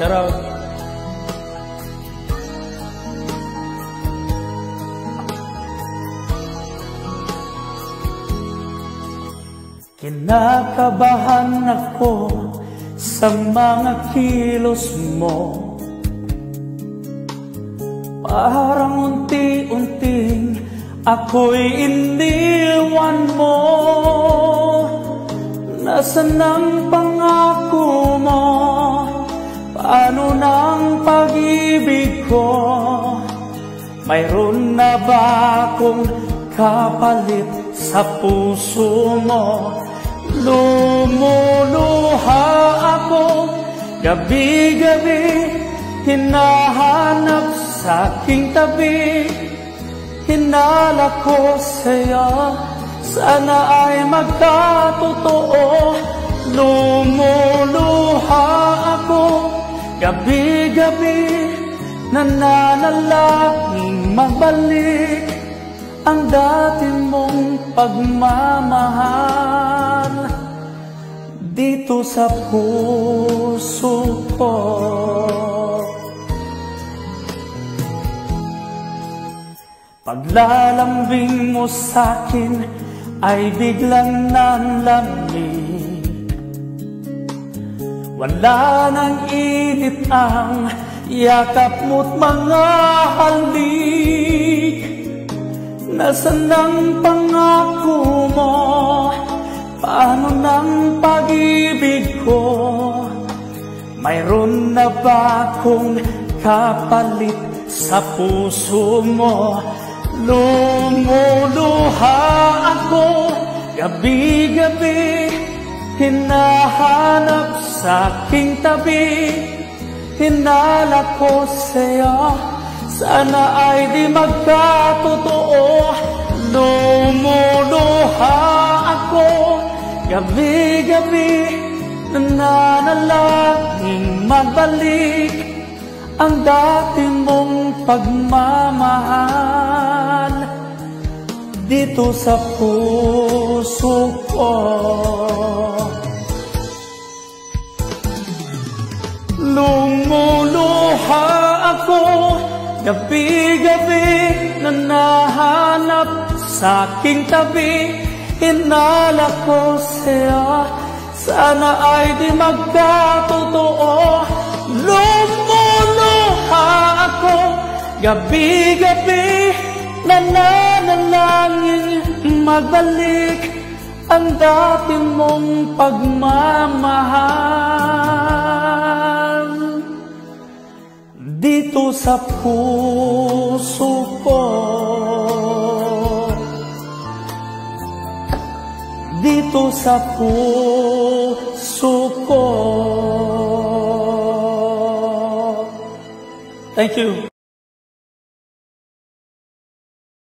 Shout out. Kinakabahan ako sa mga kilos mo, parang unti-unting ako'y iniwan mo. Nasaan ang pangako mo? Paano ng pag-ibig ko? Mayroon na ba akong kapalit sa puso mo? Lumuluha ako gabi-gabi, hinahanap sa aking tabi. Hinala ko sa'yo, sana ay magkatotoo. Lumuluha ako gabi-gabi, nananalangin magbalik ang dati mong pagmamahal dito sa puso ko. Paglalambing mo sa'kin ay biglang nanlamig, wala nang init ang yakap mo't mga halik. Nasaan ang pangako mo? Paano ng pag-ibig ko? Mayroon na ba akong kapalit sa puso mo? Lumuluha ako gabi-gabi, hinahanap sa aking tabi. Hinala ko sa'yo, sana ay di magkatotoo. Lumuluha ako gabi-gabi, nananalangin magbalik ang dati mong pagmamahal dito sa puso ko. Lumuluha ako gabi-gabi, nanahanap sa aking tabi. Hinala ko sa'yo, sana ay di magkatotoo. Lumuluha ako gabi-gabi, nananalangin magbalik ang dati mong pagmamahal dito sa puso ko. Dito sa puso ko. Thank you.